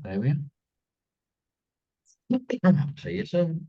There we are. See you soon.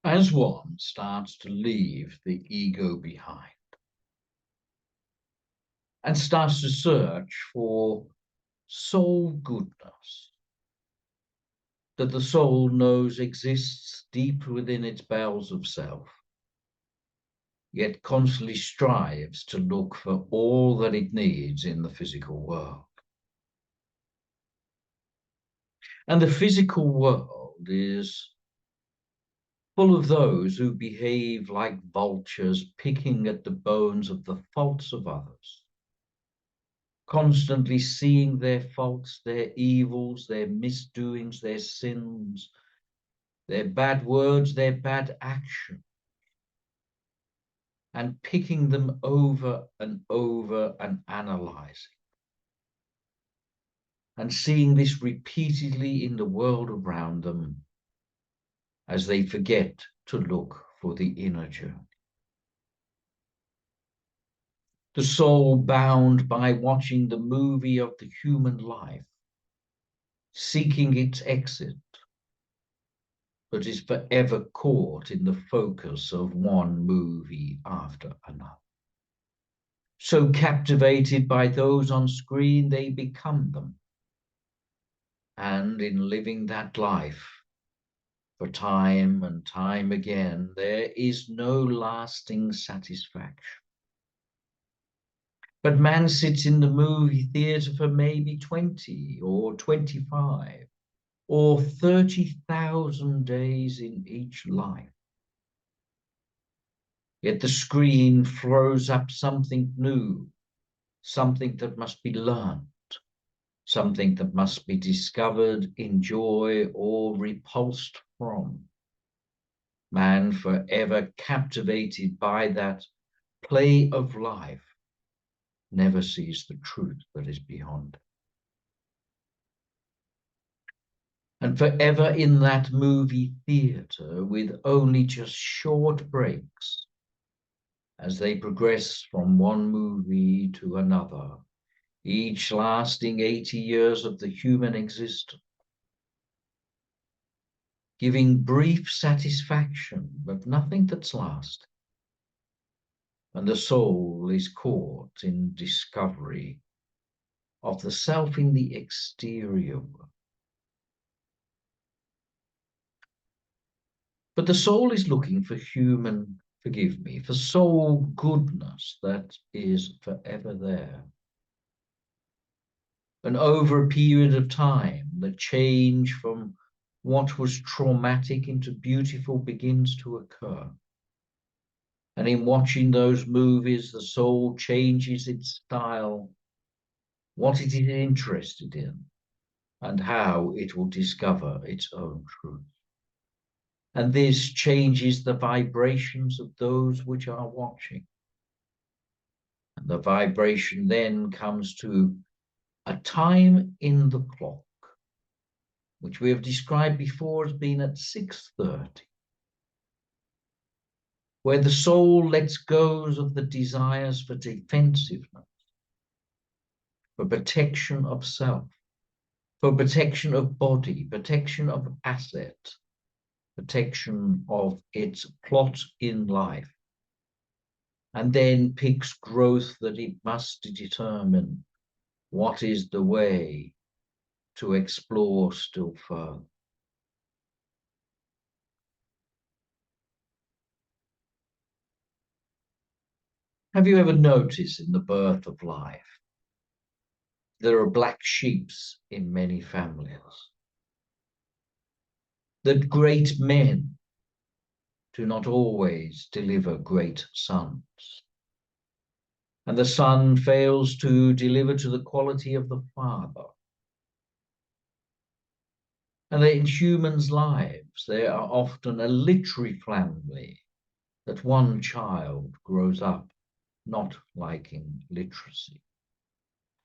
As one starts to leave the ego behind and starts to search for soul goodness that the soul knows exists deep within its bowels of self, yet constantly strives to look for all that it needs in the physical world. And the physical world is full of those who behave like vultures, picking at the bones of the faults of others, constantly seeing their faults, their evils, their misdoings, their sins, their bad words, their bad action, and picking them over and over and analyzing. and seeing this repeatedly in the world around them as they forget to look for the inner journey. The soul bound by watching the movie of the human life, seeking its exit, but is forever caught in the focus of one movie after another. So captivated by those on screen, they become them. And in living that life, for time and time again, there is no lasting satisfaction. But man sits in the movie theatre for maybe 20 or 25 or 30,000 days in each life. Yet the screen throws up something new, something that must be learned, something that must be discovered, enjoyed, or repulsed from. Man, forever captivated by that play of life, never sees the truth that is beyond. And forever in that movie theatre, with only just short breaks as they progress from one movie to another, each lasting 80 years of the human existence, giving brief satisfaction, but nothing that's lasting. And the soul is caught in discovery of the self in the exterior world. But the soul is looking for for soul goodness that is forever there. And over a period of time, the change from what was traumatic into beautiful begins to occur. And in watching those movies, the soul changes its style, what it is interested in, and how it will discover its own truth. And this changes the vibrations of those which are watching. And the vibration then comes to a time in the clock, which we have described before as being at 6:30, where the soul lets go of the desires for defensiveness, for protection of self, for protection of body, protection of asset, protection of its plot in life, and then picks growth that it must determine what is the way to explore still further. Have you ever noticed in the birth of life, there are black sheeps in many families? That great men do not always deliver great sons. And the son fails to deliver to the quality of the father. And in humans' lives, there are often a literary family that one child grows up not liking literacy.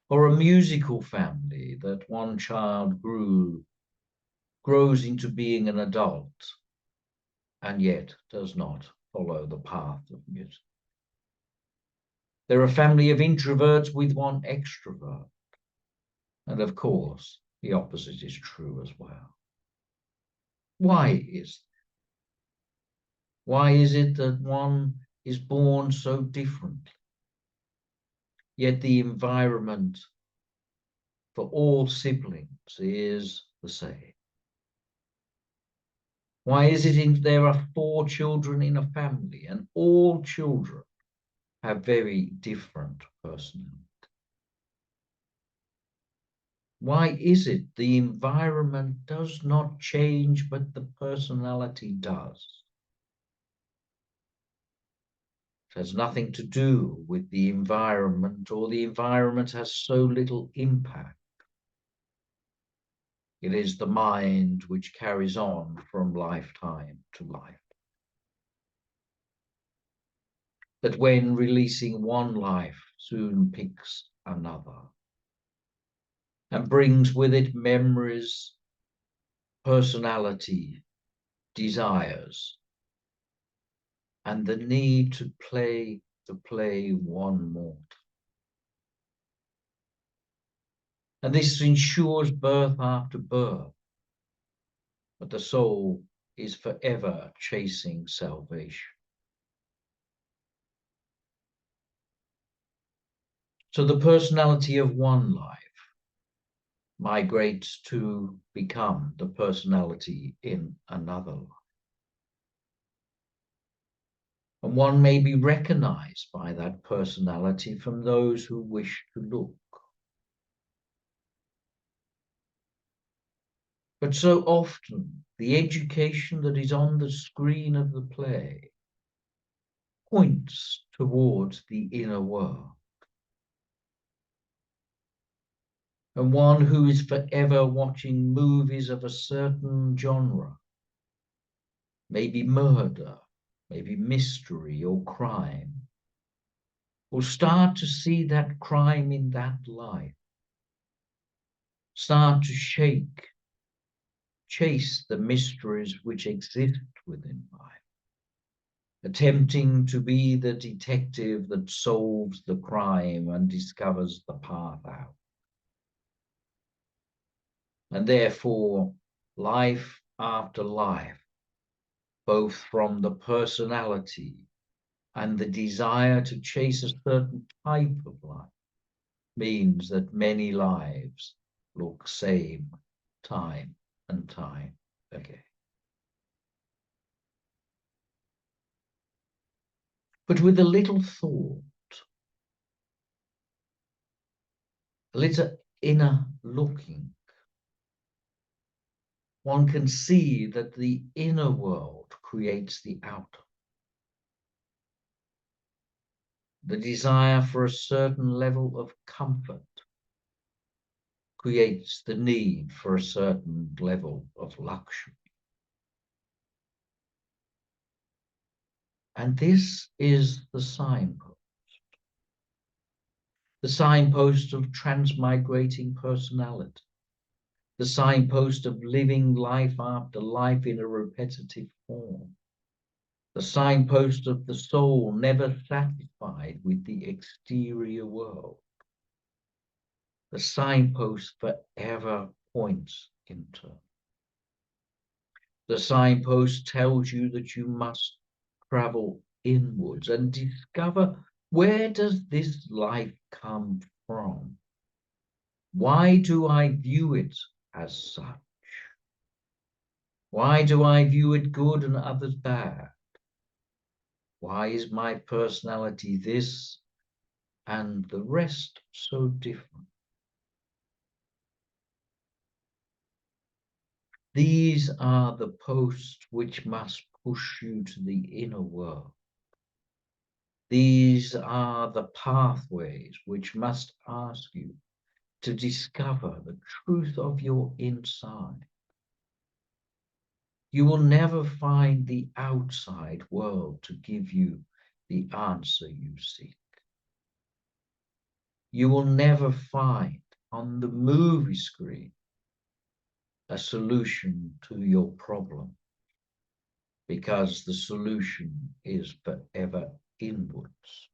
Or a musical family that one child grows into being an adult and yet does not follow the path of music. They're a family of introverts with one extrovert. And of course, the opposite is true as well. Why is it that one is born so differently, yet the environment for all siblings is the same? Why is it there are 4 children in a family and all children have very different personalities? Why is it the environment does not change, but the personality does? It has nothing to do with the environment, or the environment has so little impact. It is the mind which carries on from lifetime to life. That when releasing one life, soon picks another. and brings with it memories, personality, desires, and the need to play the play one more. And this ensures birth after birth, but the soul is forever chasing salvation. So the personality of one life migrates to become the personality in another life. And one may be recognized by that personality from those who wish to look. But so often, the education that is on the screen of the play points towards the inner world. And one who is forever watching movies of a certain genre, maybe murder, maybe mystery or crime, will start to see that crime in that light, start to chase the mysteries which exist within life, attempting to be the detective that solves the crime and discovers the path out. And therefore, life after life, both from the personality and the desire to chase a certain type of life, means that many lives look same time and time again. But with a little thought, a little inner looking, one can see that the inner world creates the outer. The desire for a certain level of comfort creates the need for a certain level of luxury. And this is the signpost of transmigrating personality, the signpost of living life after life in a repetitive form, the signpost of the soul never satisfied with the exterior world. The signpost forever points internal. The signpost tells you that you must travel inwards and discover, where does this life come from? Why do I view it as such? Why do I view it good and others bad? Why is my personality this and the rest so different? These are the posts which must push you to the inner world. These are the pathways which must ask you to discover the truth of your inside. You will never find the outside world to give you the answer you seek. You will never find on the movie screen a solution to your problem, because the solution is forever inwards.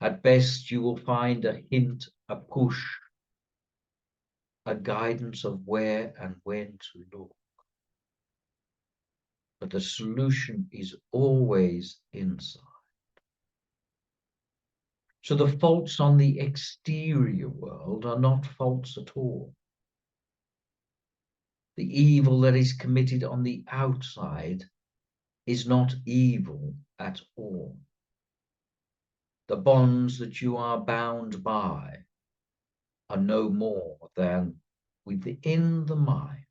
At best, you will find a hint, a push, a guidance of where and when to look. But the solution is always inside. So the faults on the exterior world are not faults at all. The evil that is committed on the outside is not evil at all. The bonds that you are bound by are no more than within the mind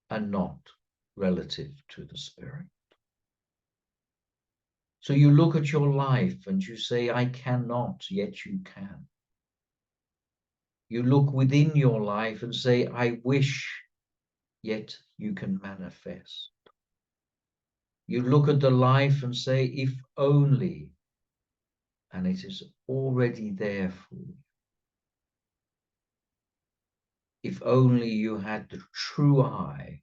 and not relative to the spirit. So you look at your life and you say, I cannot, yet you can. You look within your life and say, I wish, yet you can manifest. You look at the life and say, if only, and it is already there for you. If only you had the true eye,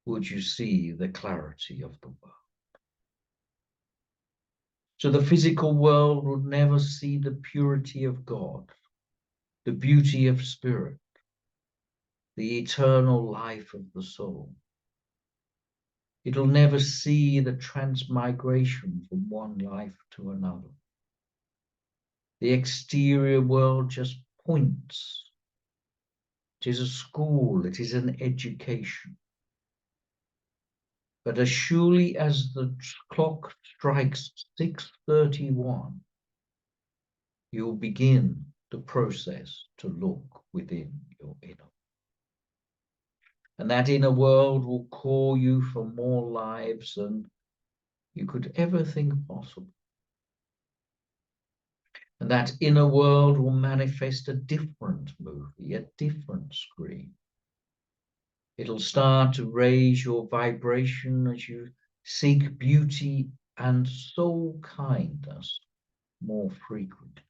would you see the clarity of the world. So the physical world would never see the purity of God, the beauty of spirit, the eternal life of the soul. It'll never see the transmigration from one life to another. The exterior world just points. It is a school, it is an education. But as surely as the clock strikes 6:31, you'll begin the process to look within your inner. And that inner world will call you for more lives than you could ever think possible. And that inner world will manifest a different movie, a different screen. It'll start to raise your vibration as you seek beauty and soul kindness more frequently.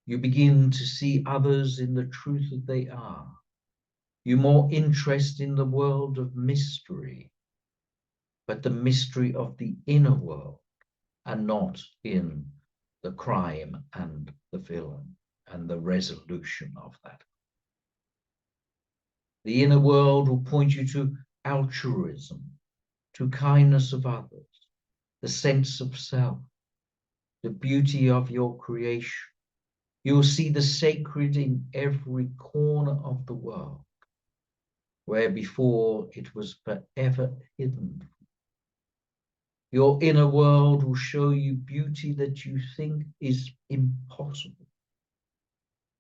You begin to see others in the truth that they are. You're more interested in the world of mystery, but the mystery of the inner world, and not in the crime and the villain and the resolution of that. The inner world will point you to altruism, to kindness of others, the sense of self, the beauty of your creation. You'll see the sacred in every corner of the world, where before it was forever hidden. Your inner world will show you beauty that you think is impossible.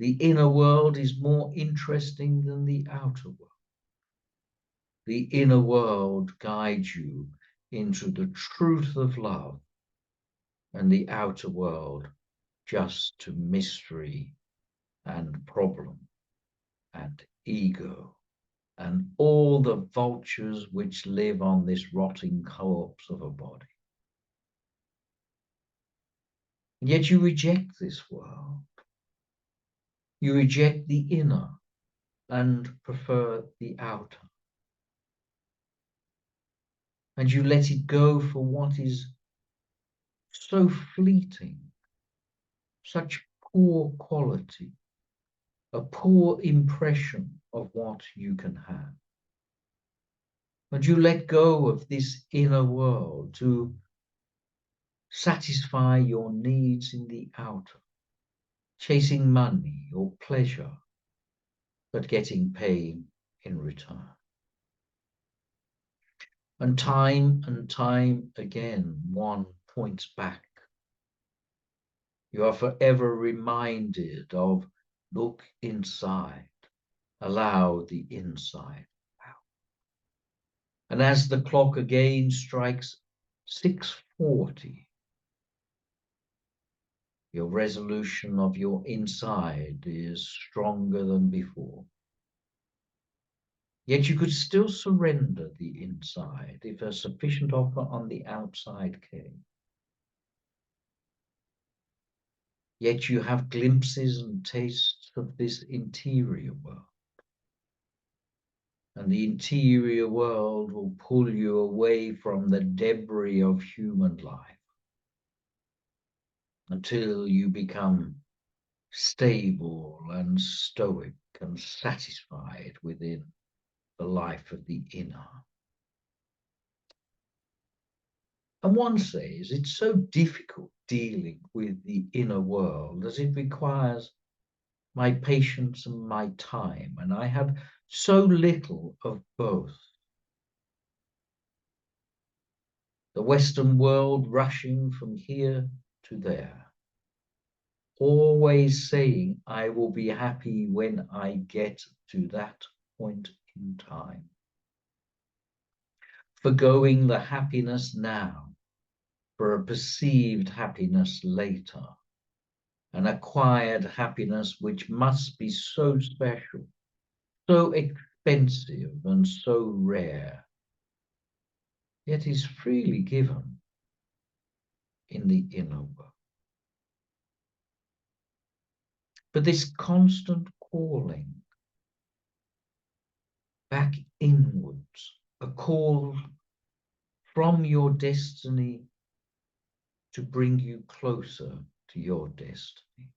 The inner world is more interesting than the outer world. The inner world guides you into the truth of love, and the outer world just to mystery and problem and ego and all the vultures which live on this rotting corpse of a body. And yet you reject this world. You reject the inner and prefer the outer. And you let it go for what is so fleeting, such poor quality, a poor impression of what you can have. And you let go of this inner world to satisfy your needs in the outer, chasing money or pleasure, but getting pain in return. And time again, one points back. You are forever reminded of look inside, allow the inside out. And as the clock again strikes 6:40, your resolution of your inside is stronger than before. Yet you could still surrender the inside if a sufficient offer on the outside came. Yet you have glimpses and tastes of this interior world. And the interior world will pull you away from the debris of human life until you become stable and stoic and satisfied within the life of the inner. And one says it's so difficult dealing with the inner world as it requires my patience and my time, and I have so little of both. The Western world rushing from here to there, always saying, I will be happy when I get to that point in time. Forgoing the happiness now for a perceived happiness later, an acquired happiness which must be so special, so expensive and so rare, yet is freely given in the inner world. But this constant calling inwards, a call from your destiny to bring you closer to your destiny.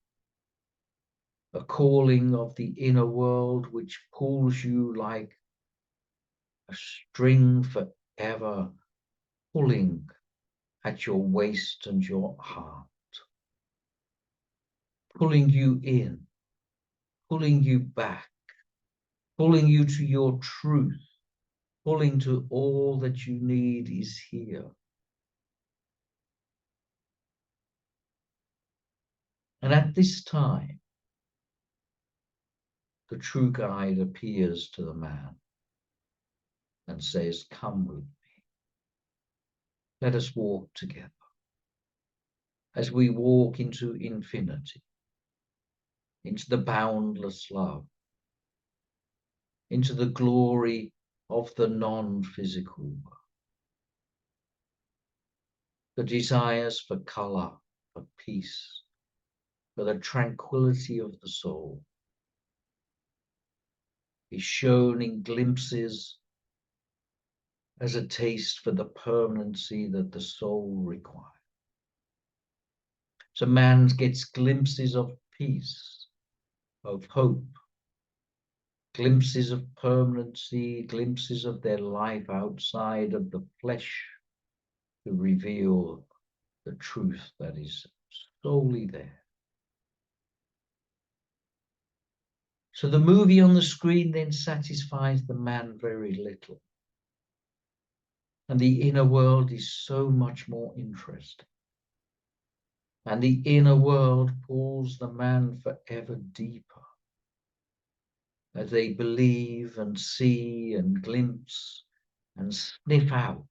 A calling of the inner world which pulls you like a string forever pulling at your waist and your heart, pulling you in, pulling you back, pulling you to your truth, pulling to all that you need is here. And at this time, the true guide appears to the man and says, "Come with me. Let us walk together." As we walk into infinity, into the boundless love, into the glory of the non-physical world. The desires for color, for peace, for the tranquility of the soul is shown in glimpses as a taste for the permanency that the soul requires. So man gets glimpses of peace, of hope, glimpses of permanency, glimpses of their life outside of the flesh to reveal the truth that is solely there. So the movie on the screen then satisfies the man very little. And the inner world is so much more interesting. And the inner world pulls the man forever deeper as they believe and see and glimpse and sniff out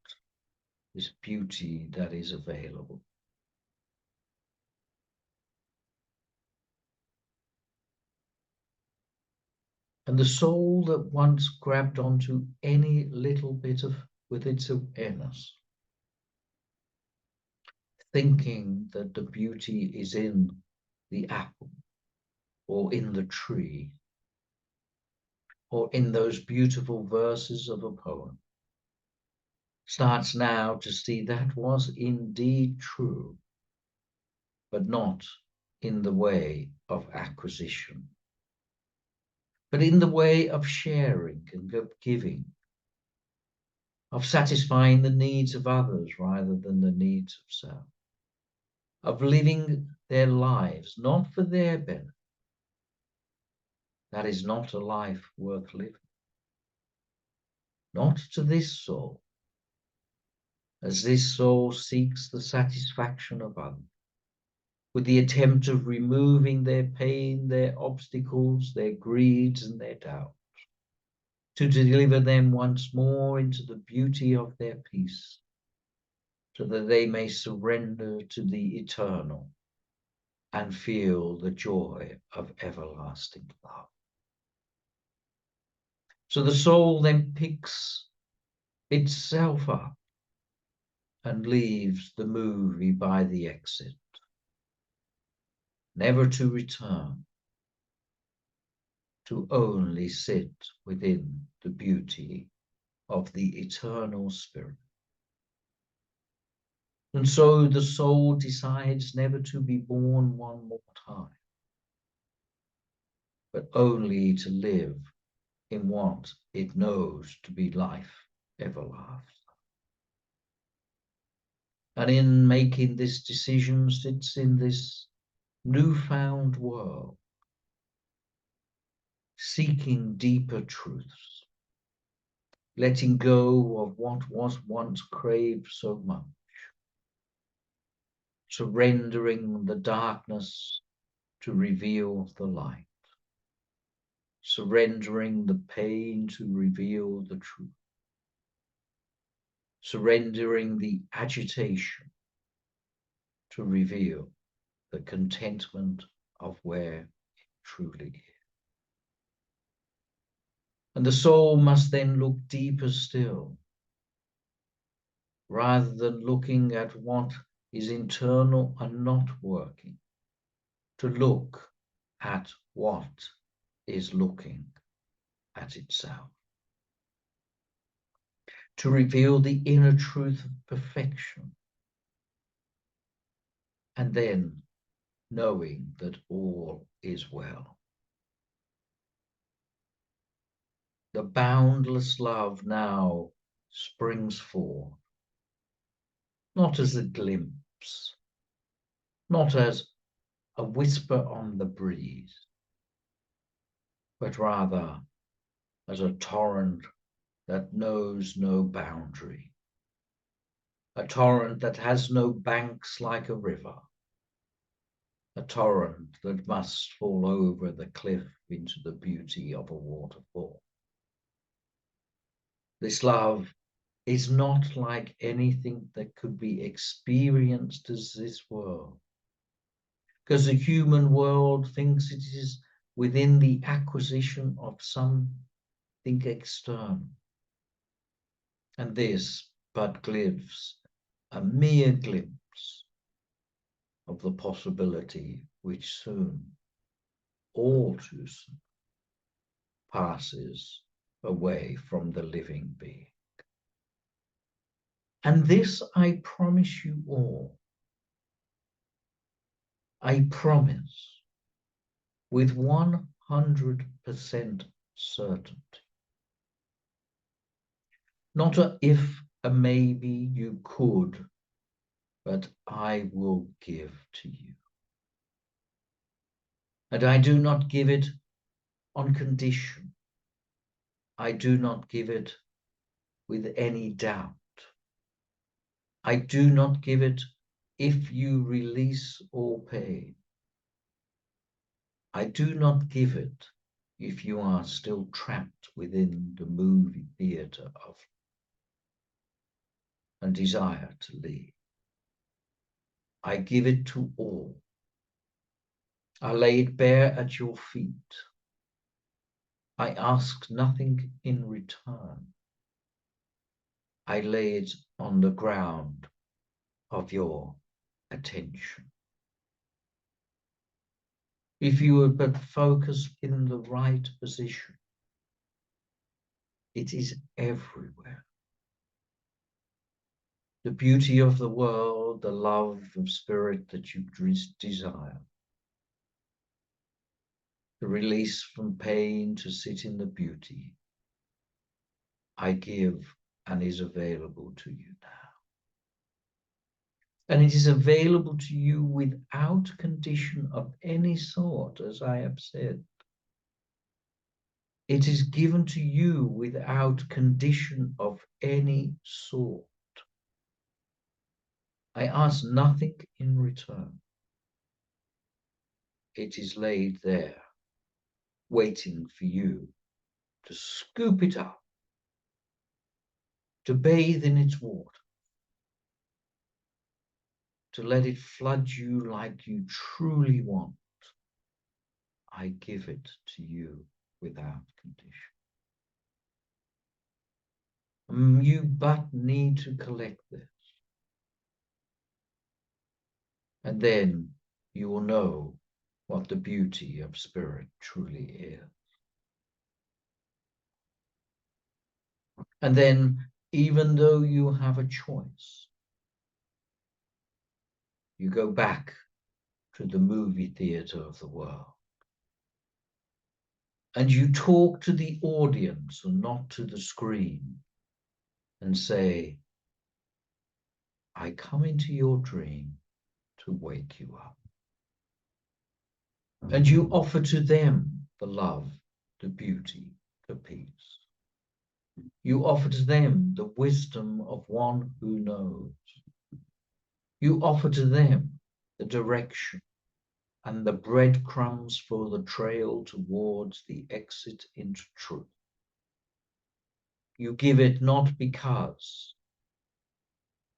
this beauty that is available. And the soul that once grabbed onto any little bit of with its awareness, thinking that the beauty is in the apple or in the tree or in those beautiful verses of a poem, starts now to see that was indeed true, but not in the way of acquisition, but in the way of sharing and of giving, of satisfying the needs of others rather than the needs of self, of living their lives not for their benefit. That is not a life worth living. Not to this soul, as this soul seeks the satisfaction of others, with the attempt of removing their pain, their obstacles, their greeds, and their doubts, to deliver them once more into the beauty of their peace, so that they may surrender to the eternal and feel the joy of everlasting love. So the soul then picks itself up and leaves the movie by the exit, never to return, to only sit within the beauty of the eternal spirit. And so the soul decides never to be born one more time, but only to live in what it knows to be life everlasting. And in making this decision sits in this newfound world, seeking deeper truths, letting go of what was once craved so much, surrendering the darkness to reveal the light, surrendering the pain to reveal the truth, surrendering the agitation to reveal the contentment of where it truly is. And the soul must then look deeper still, rather than looking at what is internal and not working, to look at what is looking at itself. to reveal the inner truth of perfection, and then knowing that all is well. The boundless love now springs forth, not as a glimpse, not as a whisper on the breeze, but rather as a torrent that knows no boundary, a torrent that has no banks like a river, a torrent that must fall over the cliff into the beauty of a waterfall. This love is not like anything that could be experienced as this world, because the human world thinks it is within the acquisition of something external. And this but gives a mere glimpse of the possibility which soon, all too soon, passes away from the living being. And this I promise you all. I promise with 100% certainty. Not a if, a maybe you could, but I will give to you. And I do not give it on condition. I do not give it with any doubt. I do not give it if you release all pain. I do not give it if you are still trapped within the movie theatre of and desire to leave. I give it to all. I lay it bare at your feet. I ask nothing in return. I lay it on the ground of your attention. If you would but focus in the right position, it is everywhere. The beauty of the world, the love of spirit that you desire, the release from pain to sit in the beauty, I give and is available to you now. And it is available to you without condition of any sort, as I have said. It is given to you without condition of any sort. I ask nothing in return. It is laid there, waiting for you to scoop it up, to bathe in its water, to let it flood you like you truly want. I give it to you without condition. You but need to collect this. And then you will know what the beauty of spirit truly is. And then, even though you have a choice, you go back to the movie theater of the world. And you talk to the audience and not to the screen and say, I come into your dream to wake you up. And you offer to them the love, the beauty, the peace. You offer to them the wisdom of one who knows. You offer to them the direction and the breadcrumbs for the trail towards the exit into truth. You give it not because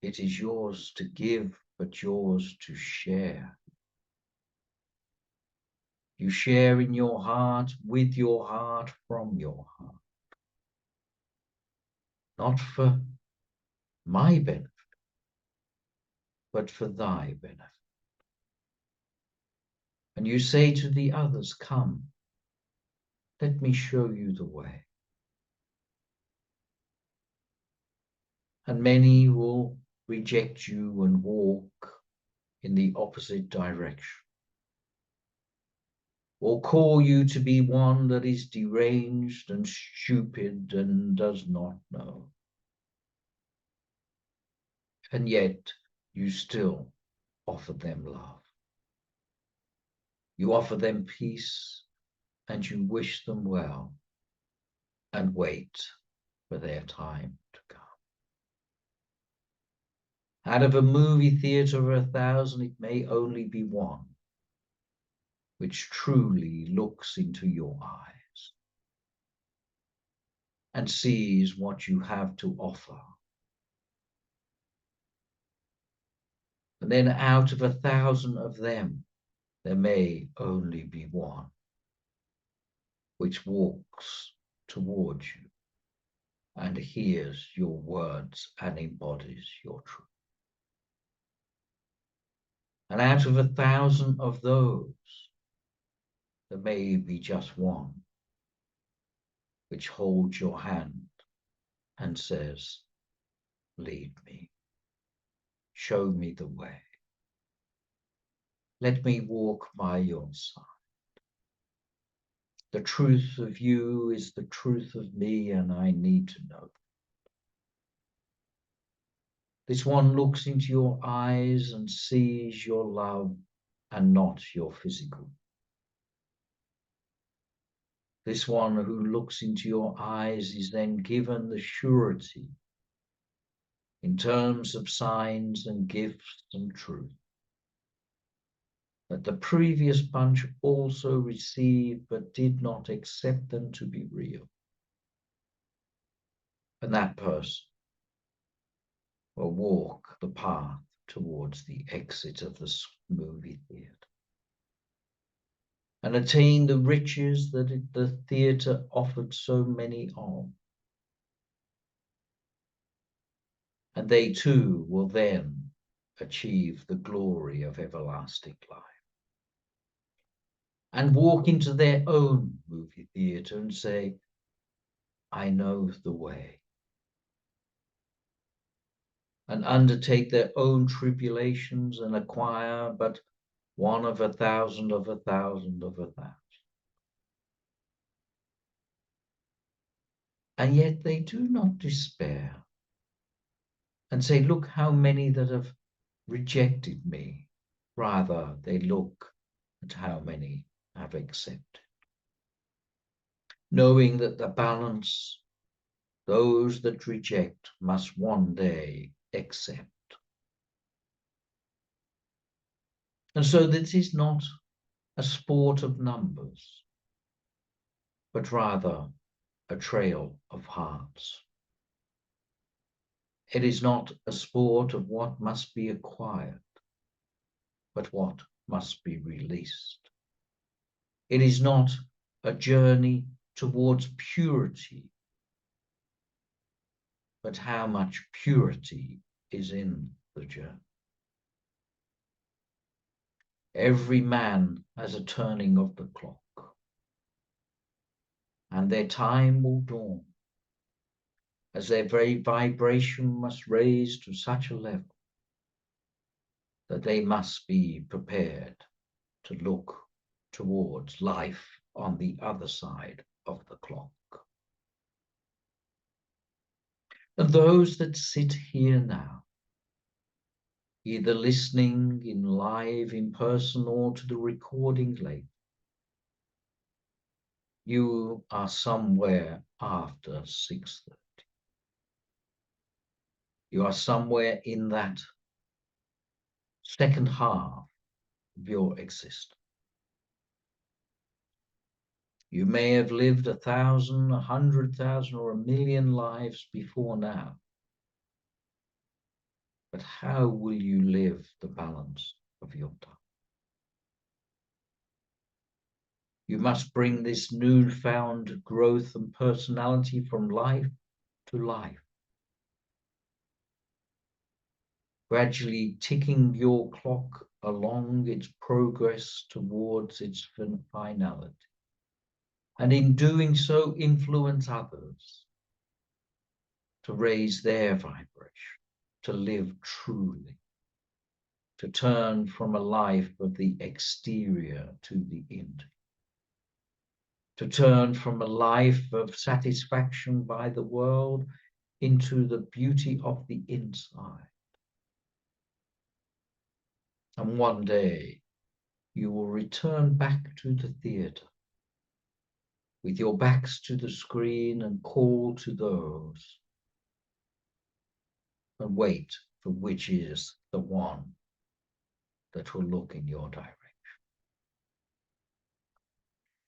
it is yours to give, but yours to share. You share in your heart, with your heart, from your heart. Not for my benefit, but for thy benefit. And you say to the others, come, let me show you the way. And many will reject you and walk in the opposite direction, or call you to be one that is deranged and stupid and does not know. And yet you still offer them love. You offer them peace and you wish them well and wait for their time to come. Out of a movie theater of 1,000, it may only be one which truly looks into your eyes and sees what you have to offer. And then out of 1,000 of them, there may only be one which walks towards you and hears your words and embodies your truth. And out of 1,000 of those, there may be just one which holds your hand and says, lead me, show me the way. Let me walk by your side. The truth of you is the truth of me, and I need to know. This one looks into your eyes and sees your love and not your physical. This one who looks into your eyes is then given the surety in terms of signs and gifts and truth that the previous bunch also received but did not accept them to be real. And that person will walk the path towards the exit of the movie theatre and attain the riches that the theatre offered so many of. And they too will then achieve the glory of everlasting life and walk into their own movie theatre and say, I know the way, and undertake their own tribulations and acquire but one of 1,000 of 1,000 of 1,000. And yet they do not despair and say, look how many that have rejected me. Rather, they look at how many have accepted, knowing that the balance, those that reject must one day accept. And so this is not a sport of numbers, but rather a trail of hearts. It is not a sport of what must be acquired, but what must be released. It is not a journey towards purity, but how much purity is in the journey. Every man has a turning of the clock, and their time will dawn, as their very vibration must raise to such a level that they must be prepared to look towards life on the other side of the clock. And those that sit here now, either listening in live in person or to the recording later, you are somewhere after 6:30. You are somewhere in that second half of your existence. You may have lived 1,000, 100,000, or 1,000,000 lives before now. But how will you live the balance of your time? You must bring this newfound growth and personality from life to life, gradually ticking your clock along its progress towards its finality. And in doing so, influence others to raise their vibration, to live truly, to turn from a life of the exterior to the interior, to turn from a life of satisfaction by the world into the beauty of the inside. And one day you will return back to the theatre with your backs to the screen and call to those and wait for which is the one that will look in your direction.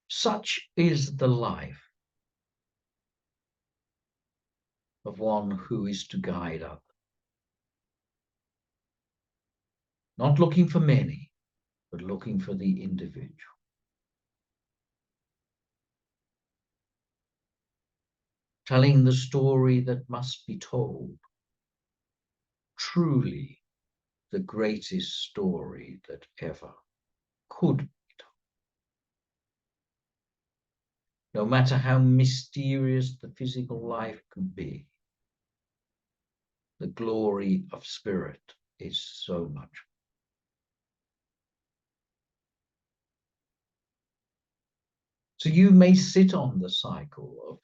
Such is the life of one who is to guide others, not looking for many, but looking for the individual. Telling the story that must be told, truly the greatest story that ever could be told. No matter how mysterious the physical life can be, the glory of spirit is so much. So you may sit on the cycle of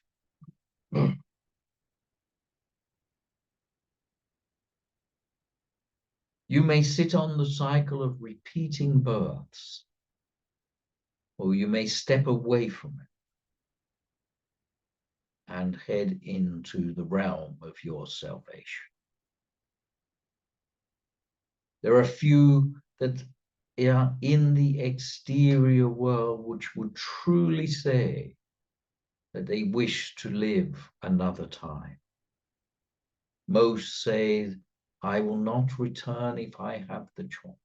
you may sit on the cycle of repeating births, or you may step away from it and head into the realm of your salvation. There are few that are in the exterior world which would truly say that they wish to live another time. Most say, I will not return if I have the choice.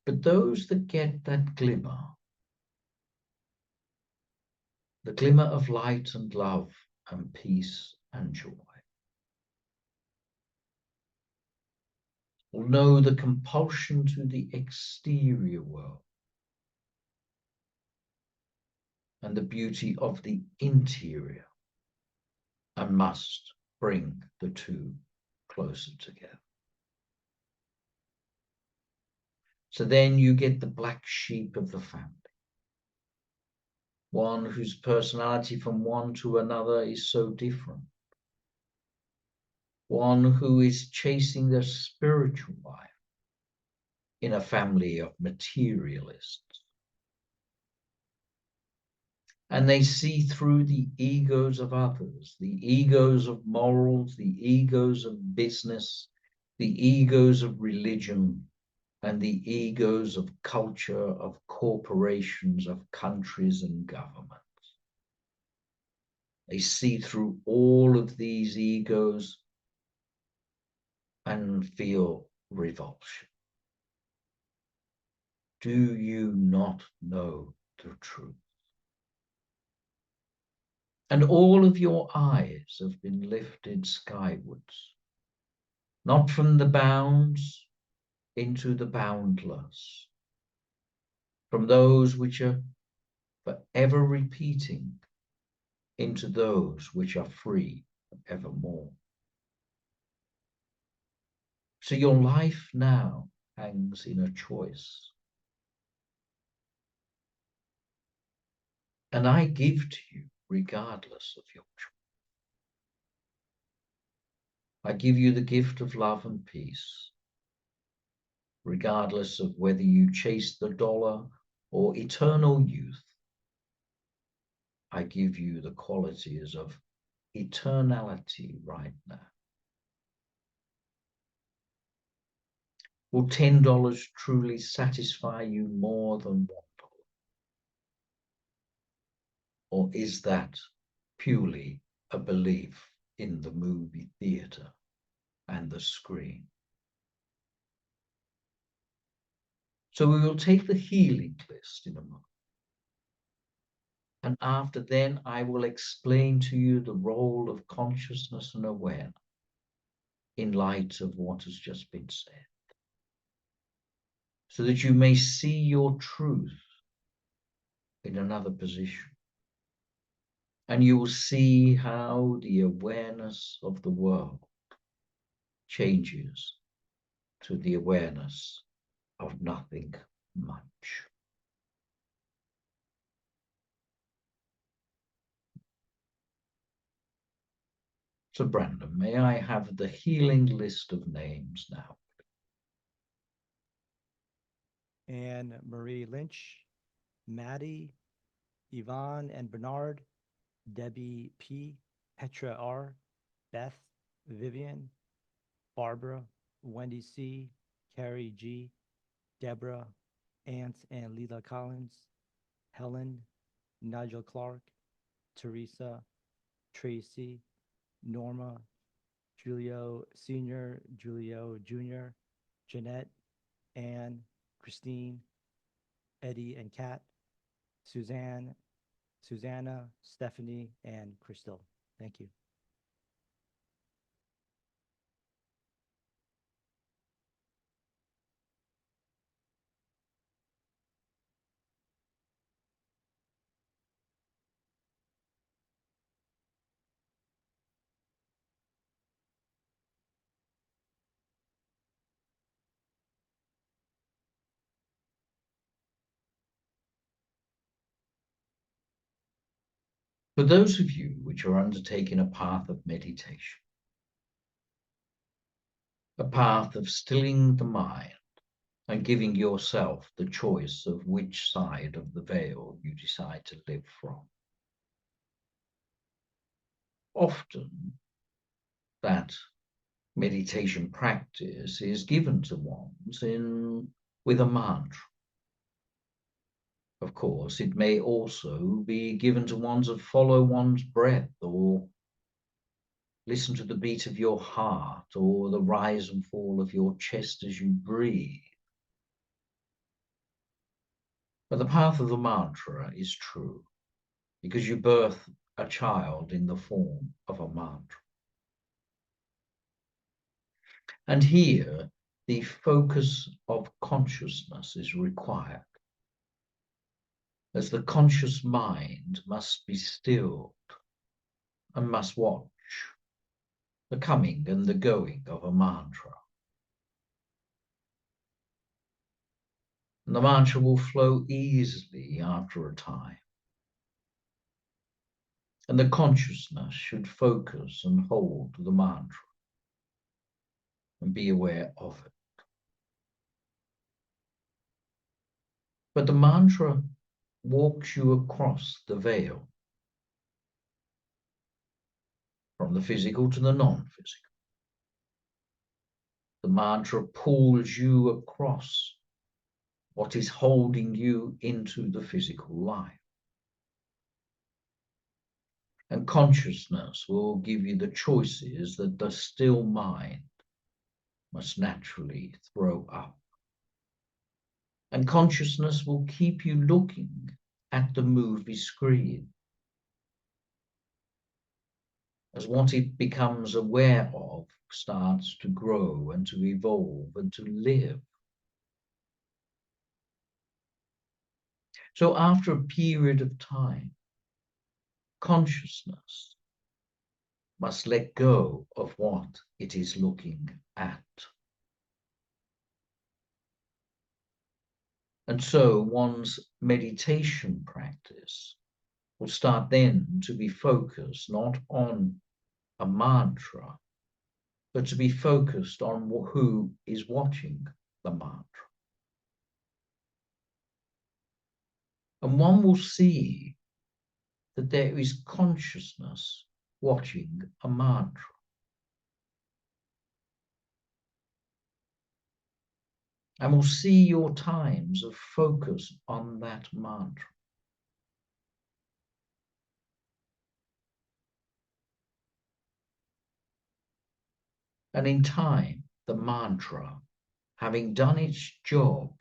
But those that get that glimmer, the glimmer of light and love and peace and joy, will know the compulsion to the exterior world and the beauty of the interior, and must bring the two closer together. So then you get the black sheep of the family, one whose personality from one to another is so different, one who is chasing their spiritual life in a family of materialists. And they see through the egos of others, the egos of morals, the egos of business, the egos of religion, and the egos of culture, of corporations, of countries and governments. They see through all of these egos and feel revulsion. Do you not know the truth? And all of your eyes have been lifted skywards, not from the bounds into the boundless, from those which are forever repeating into those which are free evermore. So your life now hangs in a choice. And I give to you regardless of your choice. I give you the gift of love and peace, regardless of whether you chase the dollar or eternal youth. I give you the qualities of eternality right now. Will $10 truly satisfy you more than $1? Or is that purely a belief in the movie theatre and the screen? So we will take the healing list in a moment. And after then, I will explain to you the role of consciousness and awareness in light of what has just been said, so that you may see your truth in another position. And you will see how the awareness of the world changes to the awareness of nothing much. So, Brandon, may I have the healing list of names now? Anne Marie Lynch, Maddie, Yvonne and Bernard, Debbie P, Petra R, Beth, Vivian, Barbara, Wendy C, Carrie G, Deborah, Ant and Leela Collins, Helen, Nigel Clark, Teresa, Tracy, Norma, Julio Sr., Julio Jr., Jeanette, Anne, Christine, Eddie and Kat, Suzanne, Susanna, Stephanie, and Crystal. Thank you. For those of you which are undertaking a path of meditation, a path of stilling the mind and giving yourself the choice of which side of the veil you decide to live from. Often that meditation practice is given to ones with a mantra. Of course, it may also be given to ones of follow one's breath, or listen to the beat of your heart, or the rise and fall of your chest as you breathe. But the path of the mantra is true, because you birth a child in the form of a mantra. And here, the focus of consciousness is required, as the conscious mind must be stilled and must watch the coming and the going of a mantra. And the mantra will flow easily after a time. And the consciousness should focus and hold the mantra and be aware of it. But the mantra walks you across the veil from the physical to the non-physical. The mantra pulls you across what is holding you into the physical life. And consciousness will give you the choices that the still mind must naturally throw up. And consciousness will keep you looking at the movie screen as what it becomes aware of starts to grow and to evolve and to live. So after a period of time, consciousness must let go of what it is looking at. And so one's meditation practice will start then to be focused not on a mantra, but to be focused on who is watching the mantra. And one will see that there is consciousness watching a mantra. And will see your times of focus on that mantra. And in time, the mantra, having done its job,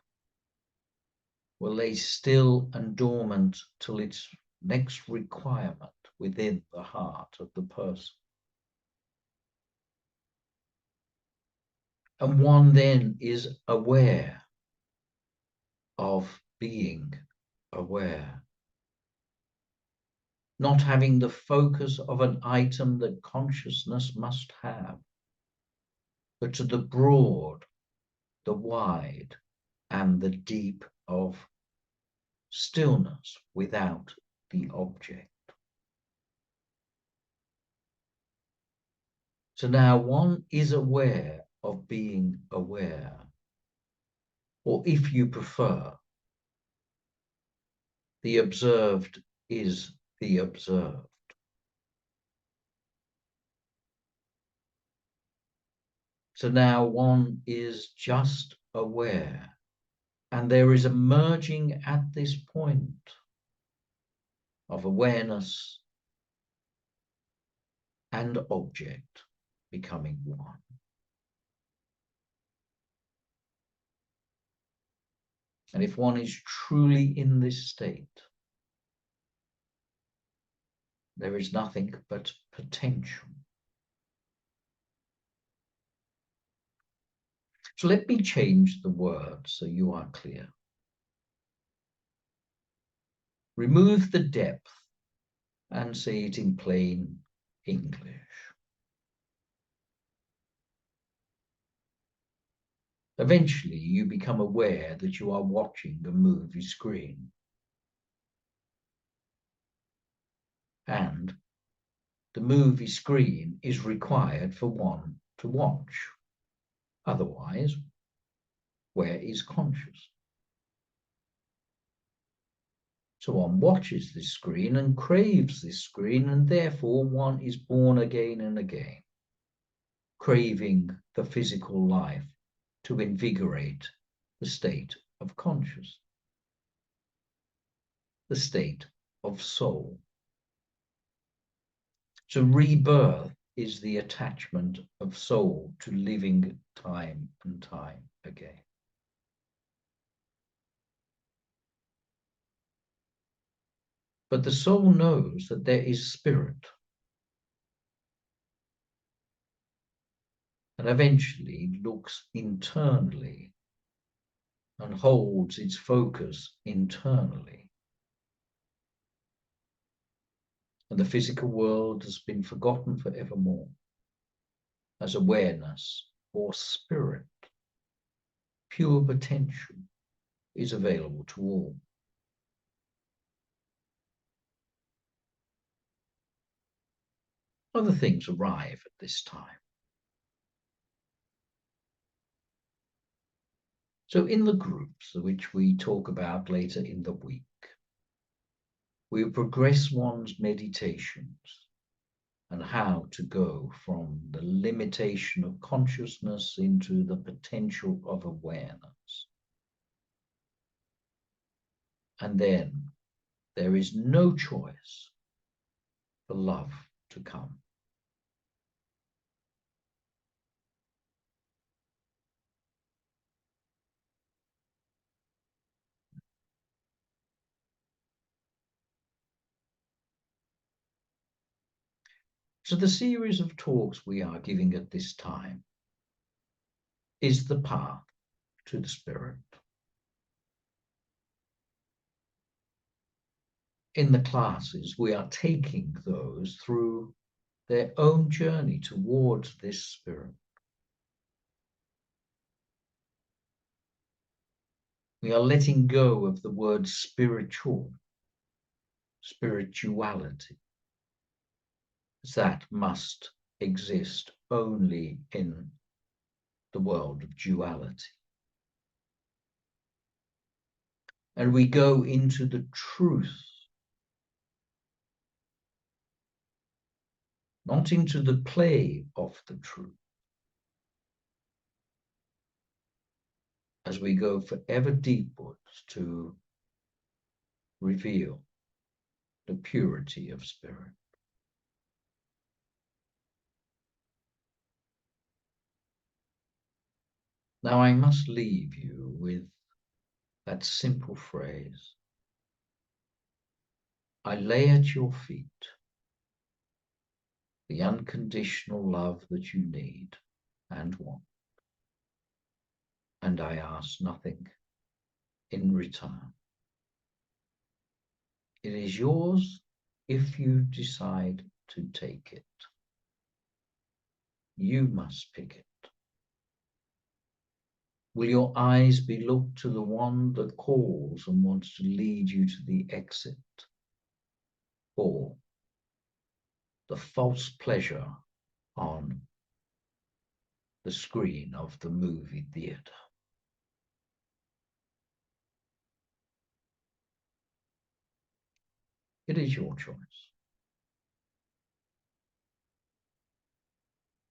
will lay still and dormant till its next requirement within the heart of the person. And one then is aware of being aware. not having the focus of an item that consciousness must have, but to the broad, the wide, and the deep of stillness without the object. So now one is aware of being aware, or if you prefer, the observed is the observed. So now one is just aware, and there is a merging at this point of awareness and object becoming one. And if one is truly in this state, there is nothing but potential. So let me change the word so you are clear. Remove the depth and say it in plain English. Eventually, you become aware that you are watching a movie screen. And the movie screen is required for one to watch. Otherwise, where is conscious? So one watches this screen and craves this screen, and therefore one is born again and again, craving the physical life to invigorate the state of conscious, the state of soul. So rebirth is the attachment of soul to living time and time again. But the soul knows that there is spirit, and eventually looks internally and holds its focus internally. And the physical world has been forgotten forevermore as awareness or spirit, pure potential, is available to all. Other things arrive at this time. So in the groups which we talk about later in the week, we progress one's meditations and how to go from the limitation of consciousness into the potential of awareness. And then there is no choice for love to come. So the series of talks we are giving at this time is the path to the spirit. In the classes, we are taking those through their own journey towards this spirit. We are letting go of the word spiritual, spirituality. That must exist only in the world of duality. And we go into the truth, not into the play of the truth, as we go forever deepwards to reveal the purity of spirit. Now I must leave you with that simple phrase. I lay at your feet the unconditional love that you need and want, and I ask nothing in return. It is yours if you decide to take it. You must pick it. Will your eyes be looked to the one that calls and wants to lead you to the exit? Or the false pleasure on the screen of the movie theatre? It is your choice.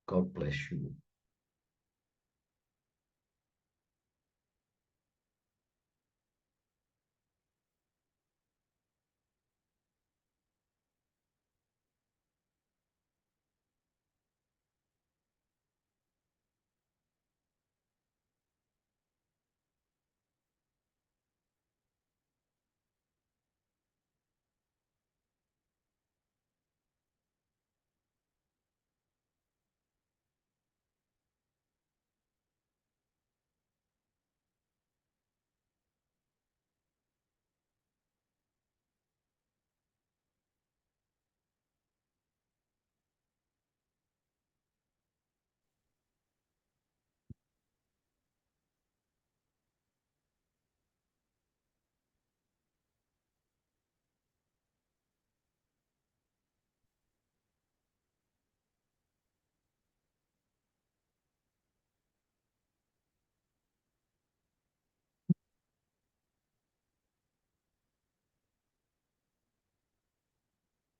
God bless you.